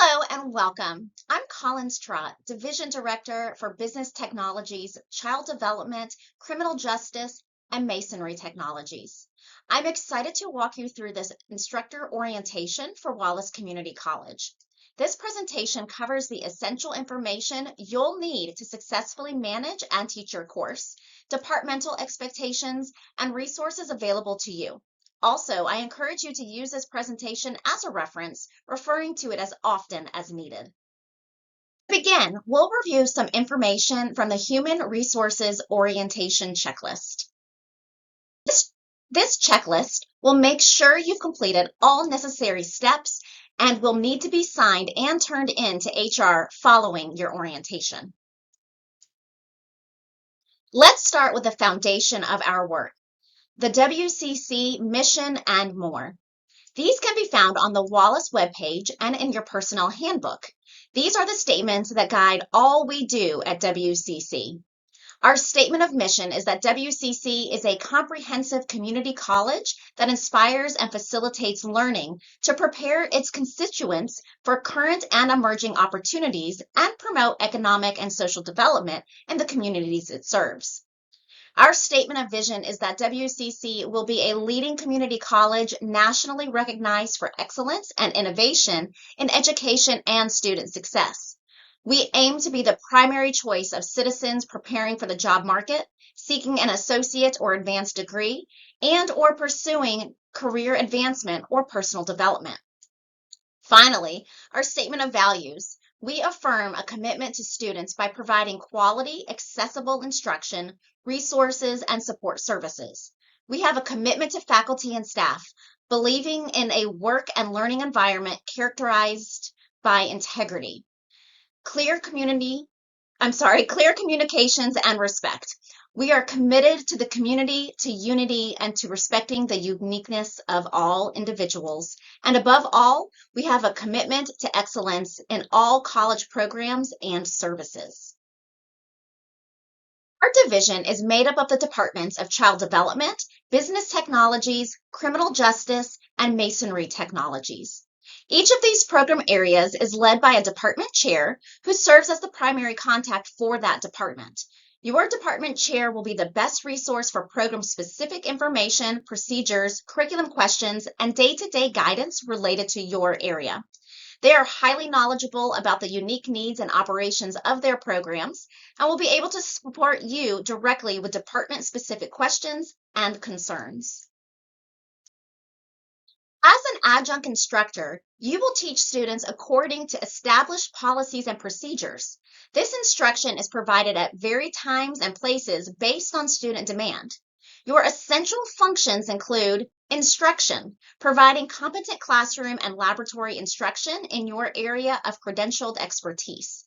Hello and welcome. I'm Collins Trott, Division Director for Business Technologies, Child Development, Criminal Justice, and Masonry Technologies. I'm excited to walk you through this instructor orientation for Wallace Community College. This presentation covers the essential information you'll need to successfully manage and teach your course, departmental expectations, and resources available to you. Also, I encourage you to use this presentation as a reference, referring to it as often as needed. To begin, we'll review some information from the Human Resources Orientation Checklist. This checklist will make sure you've completed all necessary steps and will need to be signed and turned in to HR following your orientation. Let's start with the foundation of our work, the WCC mission and more. These can be found on the Wallace webpage and in your personnel handbook. These are the statements that guide all we do at WCC. Our statement of mission is that WCC is a comprehensive community college that inspires and facilitates learning to prepare its constituents for current and emerging opportunities and promote economic and social development in the communities it serves. Our statement of vision is that WCC will be a leading community college nationally recognized for excellence and innovation in education and student success. We aim to be the primary choice of citizens preparing for the job market, seeking an associate or advanced degree, and/or pursuing career advancement or personal development. Finally, our statement of values. We affirm a commitment to students by providing quality, accessible instruction, resources, and support services. We have a commitment to faculty and staff, believing in a work and learning environment characterized by integrity, clear communications and respect. We are committed to the community, to unity, and to respecting the uniqueness of all individuals. And above all, we have a commitment to excellence in all college programs and services. Our division is made up of the departments of Child Development, Business Technologies, Criminal Justice, and Masonry Technologies. Each of these program areas is led by a department chair who serves as the primary contact for that department. Your department chair will be the best resource for program-specific information, procedures, curriculum questions, and day-to-day guidance related to your area. They are highly knowledgeable about the unique needs and operations of their programs and will be able to support you directly with department-specific questions and concerns. As an adjunct instructor, you will teach students according to established policies and procedures. This instruction is provided at varied times and places based on student demand. Your essential functions include instruction, providing competent classroom and laboratory instruction in your area of credentialed expertise,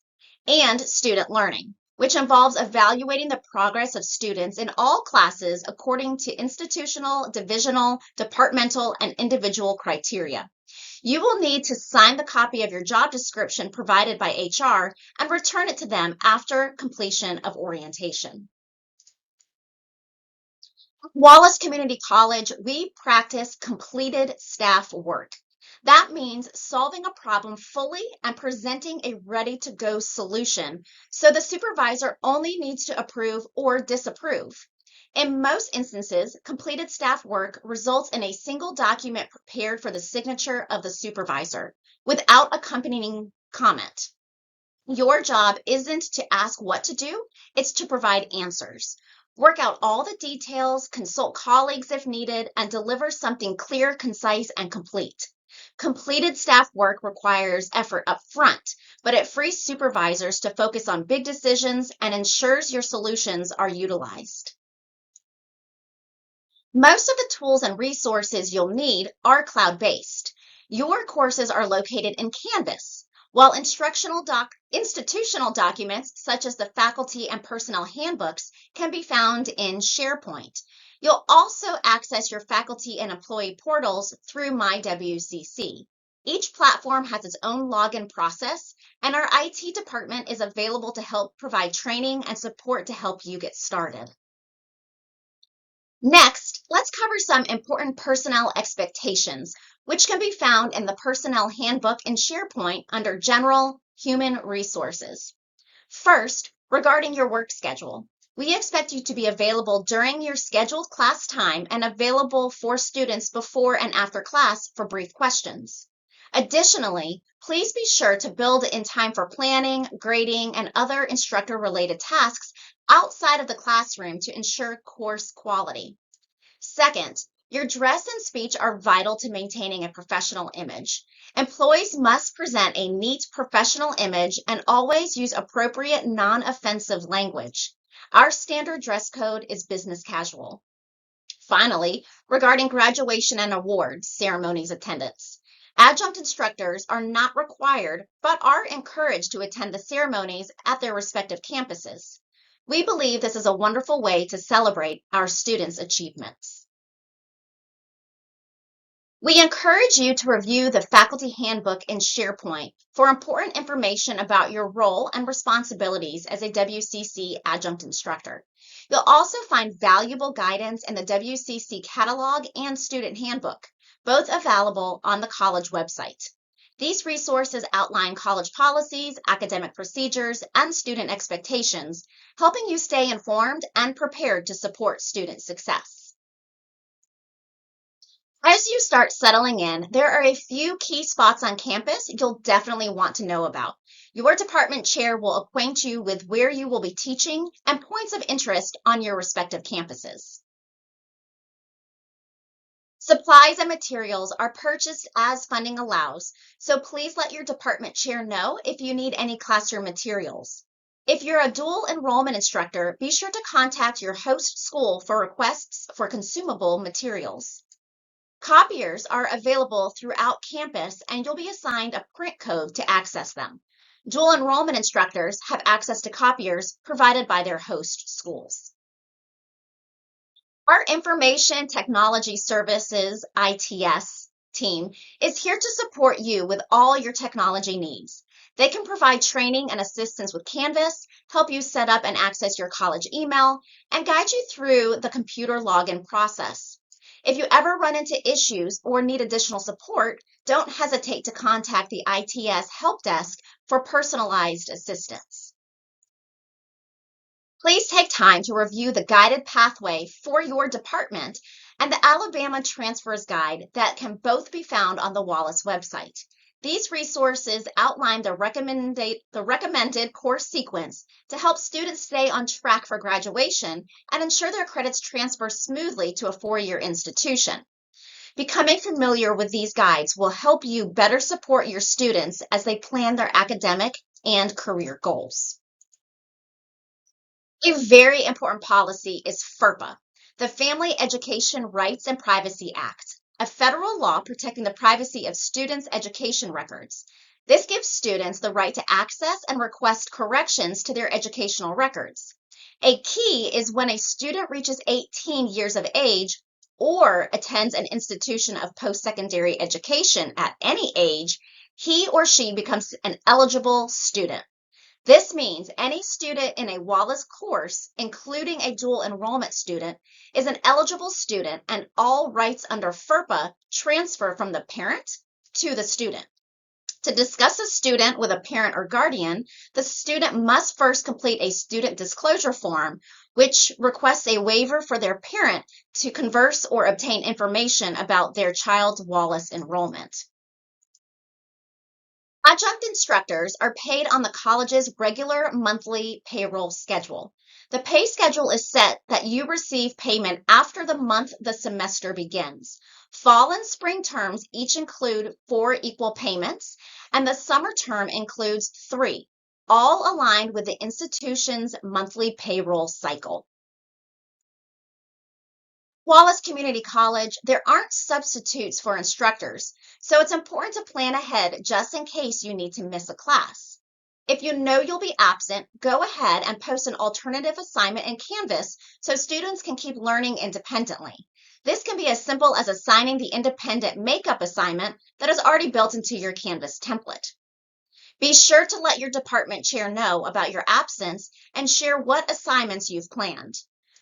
and student learning, which involves evaluating the progress of students in all classes according to institutional, divisional, departmental, and individual criteria. You will need to sign the copy of your job description provided by HR and return it to them after completion of orientation. At Wallace Community College, we practice completed staff work. That means solving a problem fully and presenting a ready-to-go solution, so the supervisor only needs to approve or disapprove. In most instances, completed staff work results in a single document prepared for the signature of the supervisor, without accompanying comment. Your job isn't to ask what to do, it's to provide answers. Work out all the details, consult colleagues if needed, and deliver something clear, concise, and complete. Completed staff work requires effort up front, but it frees supervisors to focus on big decisions and ensures your solutions are utilized. Most of the tools and resources you'll need are cloud-based. Your courses are located in Canvas, while institutional documents such as the faculty and personnel handbooks can be found in SharePoint. You'll also access your faculty and employee portals through MyWCC. Each platform has its own login process, and our IT department is available to help provide training and support to help you get started. Next, let's cover some important personnel expectations, which can be found in the Personnel Handbook in SharePoint under General Human Resources. First, regarding your work schedule, we expect you to be available during your scheduled class time and available for students before and after class for brief questions. Additionally, please be sure to build in time for planning, grading, and other instructor-related tasks outside of the classroom to ensure course quality. Second, your dress and speech are vital to maintaining a professional image. Employees must present a neat professional image and always use appropriate non-offensive language. Our standard dress code is business casual. Finally, regarding graduation and awards ceremonies attendance, adjunct instructors are not required but are encouraged to attend the ceremonies at their respective campuses. We believe this is a wonderful way to celebrate our students' achievements. We encourage you to review the Faculty Handbook in SharePoint for important information about your role and responsibilities as a WCC adjunct instructor. You'll also find valuable guidance in the WCC catalog and student handbook, both available on the college website. These resources outline college policies, academic procedures, and student expectations, helping you stay informed and prepared to support student success. As you start settling in, there are a few key spots on campus you'll definitely want to know about. Your department chair will acquaint you with where you will be teaching and points of interest on your respective campuses. Supplies and materials are purchased as funding allows, so please let your department chair know if you need any classroom materials. If you're a dual enrollment instructor, be sure to contact your host school for requests for consumable materials. Copiers are available throughout campus and you'll be assigned a print code to access them. Dual enrollment instructors have access to copiers provided by their host schools. Our Information Technology Services, ITS, team is here to support you with all your technology needs. They can provide training and assistance with Canvas, help you set up and access your college email, and guide you through the computer login process. If you ever run into issues or need additional support, don't hesitate to contact the ITS Help Desk for personalized assistance. Please take time to review the guided pathway for your department and the Alabama Transfers Guide that can both be found on the Wallace website. These resources outline the recommended course sequence to help students stay on track for graduation and ensure their credits transfer smoothly to a four-year institution. Becoming familiar with these guides will help you better support your students as they plan their academic and career goals. A very important policy is FERPA, the Family Education Rights and Privacy Act, a federal law protecting the privacy of students' education records. This gives students the right to access and request corrections to their educational records. A key is when a student reaches 18 years of age or attends an institution of post-secondary education at any age, he or she becomes an eligible student. This means any student in a Wallace course, including a dual enrollment student, is an eligible student and all rights under FERPA transfer from the parent to the student. To discuss a student with a parent or guardian, the student must first complete a student disclosure form, which requests a waiver for their parent to converse or obtain information about their child's Wallace enrollment. Adjunct instructors are paid on the college's regular monthly payroll schedule. The pay schedule is set that you receive payment after the month the semester begins. Fall and spring terms each include 4 equal payments, and the summer term includes 3, all aligned with the institution's monthly payroll cycle. Wallace Community College, there aren't substitutes for instructors, so it's important to plan ahead just in case you need to miss a class. If you know you'll be absent, go ahead and post an alternative assignment in Canvas so students can keep learning independently. This can be as simple as assigning the independent makeup assignment that is already built into your Canvas template. Be sure to let your department chair know about your absence and share what assignments you've planned.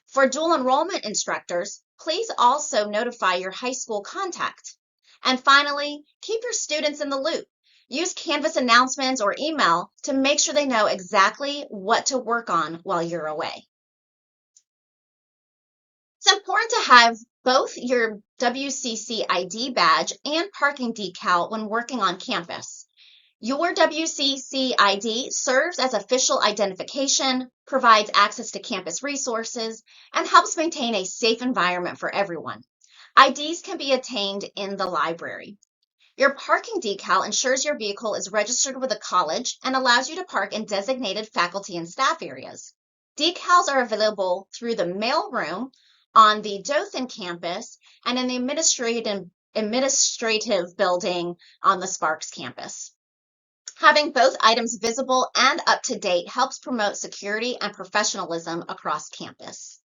For dual enrollment instructors, please also notify your high school contact. And finally, keep your students in the loop. Use Canvas announcements or email to make sure they know exactly what to work on while you're away. It's important to have both your WCC ID badge and parking decal when working on campus. Your WCC ID serves as official identification, provides access to campus resources, and helps maintain a safe environment for everyone. IDs can be obtained in the library. Your parking decal ensures your vehicle is registered with a college and allows you to park in designated faculty and staff areas. Decals are available through the mailroom on the Dothan campus and in the administrative building on the Sparks campus. Having both items visible and up to date helps promote security and professionalism across campus.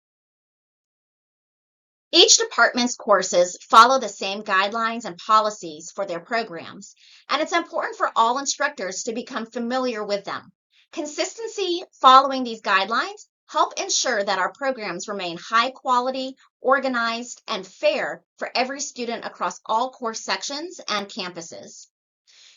Each department's courses follow the same guidelines and policies for their programs, and it's important for all instructors to become familiar with them. Consistency following these guidelines help ensure that our programs remain high quality, organized, and fair for every student across all course sections and campuses.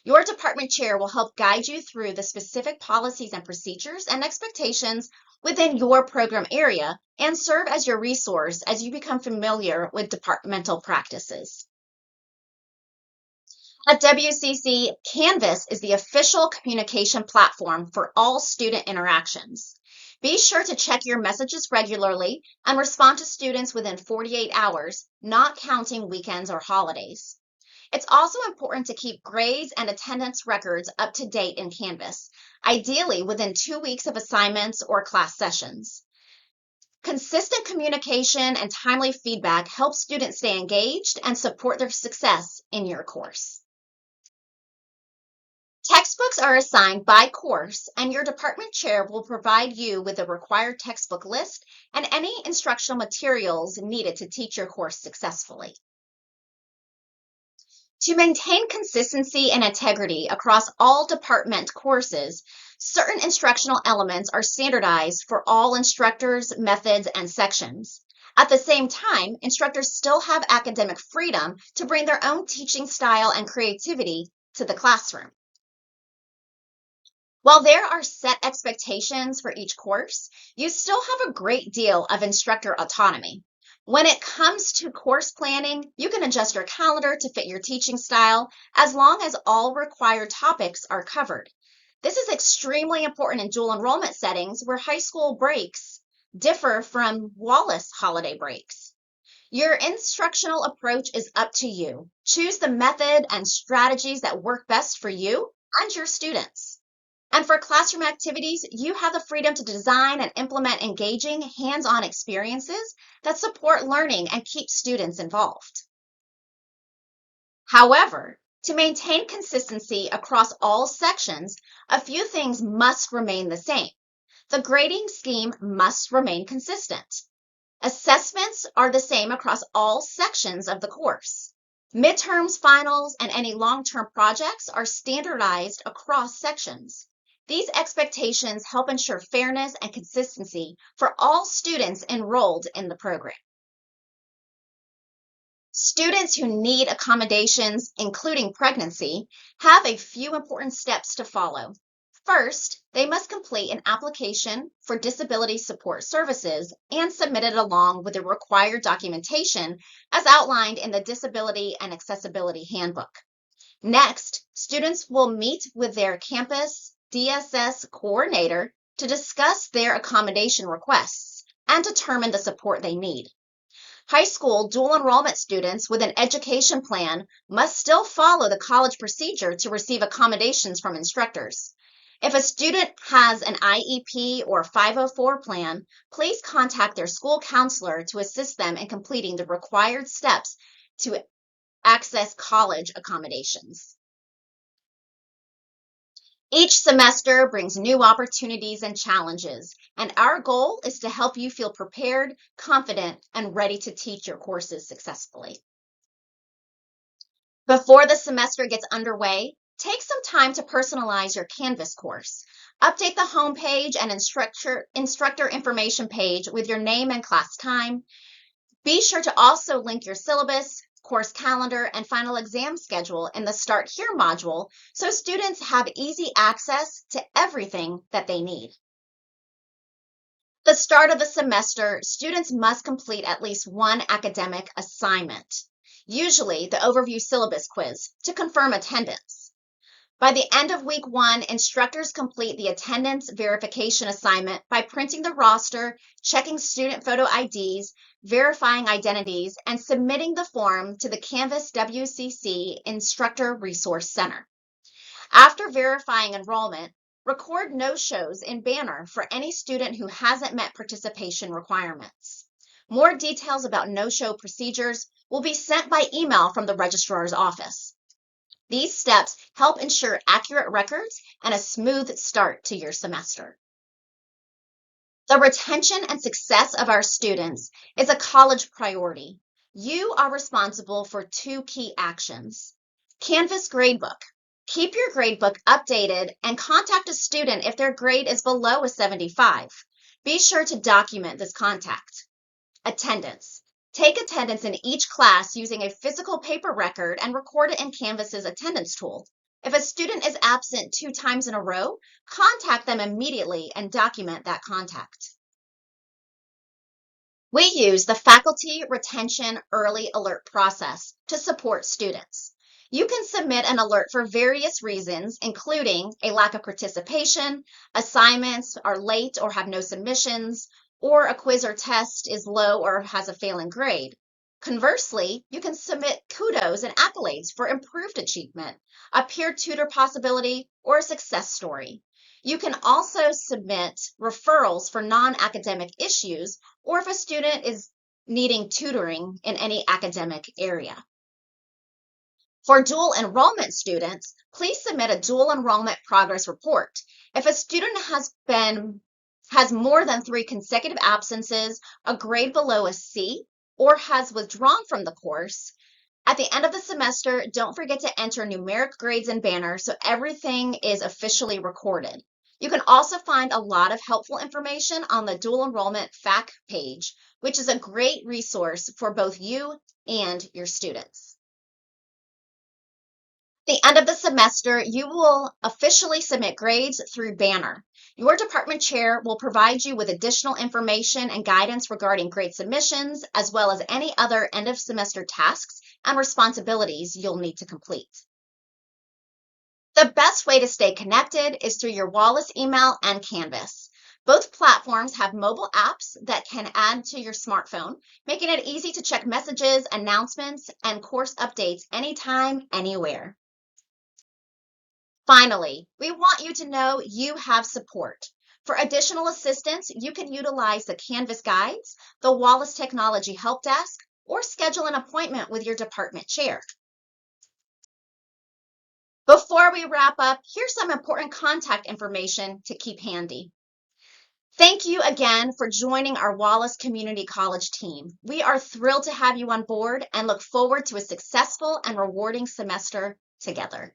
Your department chair will help guide you through the specific policies and procedures and expectations within your program area and serve as your resource as you become familiar with departmental practices. At WCC, Canvas is the official communication platform for all student interactions. Be sure to check your messages regularly and respond to students within 48 hours, not counting weekends or holidays. It's also important to keep grades and attendance records up to date in Canvas, ideally within 2 weeks of assignments or class sessions. Consistent communication and timely feedback help students stay engaged and support their success in your course. Textbooks are assigned by course, and your department chair will provide you with the required textbook list and any instructional materials needed to teach your course successfully. To maintain consistency and integrity across all department courses, certain instructional elements are standardized for all instructors, methods, and sections. At the same time, instructors still have academic freedom to bring their own teaching style and creativity to the classroom. While there are set expectations for each course, you still have a great deal of instructor autonomy. When it comes to course planning, you can adjust your calendar to fit your teaching style as long as all required topics are covered. This is extremely important in dual enrollment settings where high school breaks differ from Wallace holiday breaks. Your instructional approach is up to you. Choose the method and strategies that work best for you and your students. And for classroom activities, you have the freedom to design and implement engaging, hands-on experiences that support learning and keep students involved. However, to maintain consistency across all sections, a few things must remain the same. The grading scheme must remain consistent. Assessments are the same across all sections of the course. Midterms, finals, and any long-term projects are standardized across sections. These expectations help ensure fairness and consistency for all students enrolled in the program. Students who need accommodations, including pregnancy, have a few important steps to follow. First, they must complete an application for disability support services and submit it along with the required documentation as outlined in the Disability and Accessibility Handbook. Next, students will meet with their campus DSS coordinator to discuss their accommodation requests and determine the support they need. High school dual enrollment students with an education plan must still follow the college procedure to receive accommodations from instructors. If a student has an IEP or 504 plan, please contact their school counselor to assist them in completing the required steps to access college accommodations. Each semester brings new opportunities and challenges, and our goal is to help you feel prepared, confident, and ready to teach your courses successfully. Before the semester gets underway, take some time to personalize your Canvas course. Update the homepage and instructor information page with your name and class time. Be sure to also link your syllabus, course calendar, and final exam schedule in the Start Here module so students have easy access to everything that they need. At the start of the semester, students must complete at least one academic assignment, usually the overview syllabus quiz, to confirm attendance. By the end of week 1, instructors complete the attendance verification assignment by printing the roster, checking student photo IDs, verifying identities, and submitting the form to the Canvas WCC Instructor Resource Center. After verifying enrollment, record no-shows in Banner for any student who hasn't met participation requirements. More details about no-show procedures will be sent by email from the registrar's office. These steps help ensure accurate records and a smooth start to your semester. The retention and success of our students is a college priority. You are responsible for 2 key actions. Canvas Gradebook. Keep your gradebook updated and contact a student if their grade is below a 75. Be sure to document this contact. Attendance. Take attendance in each class using a physical paper record and record it in Canvas's attendance tool. If a student is absent 2 times in a row, contact them immediately and document that contact. We use the Faculty Retention Early Alert process to support students. You can submit an alert for various reasons, including a lack of participation, assignments are late or have no submissions, or a quiz or test is low or has a failing grade. Conversely, you can submit kudos and accolades for improved achievement, a peer tutor possibility, or a success story. You can also submit referrals for non-academic issues or if a student is needing tutoring in any academic area. For dual enrollment students, please submit a dual enrollment progress report. If a student has more than 3 consecutive absences, a grade below a C, or has withdrawn from the course, at the end of the semester, don't forget to enter numeric grades in Banner so everything is officially recorded. You can also find a lot of helpful information on the dual enrollment FAQ page, which is a great resource for both you and your students. At the end of the semester, you will officially submit grades through Banner. Your department chair will provide you with additional information and guidance regarding grade submissions, as well as any other end of semester tasks and responsibilities you'll need to complete. The best way to stay connected is through your Wallace email and Canvas. Both platforms have mobile apps that can add to your smartphone, making it easy to check messages, announcements, and course updates anytime, anywhere. Finally, we want you to know you have support. For additional assistance, you can utilize the Canvas guides, the Wallace Technology Help Desk, or schedule an appointment with your department chair. Before we wrap up, here's some important contact information to keep handy. Thank you again for joining our Wallace Community College team. We are thrilled to have you on board and look forward to a successful and rewarding semester together.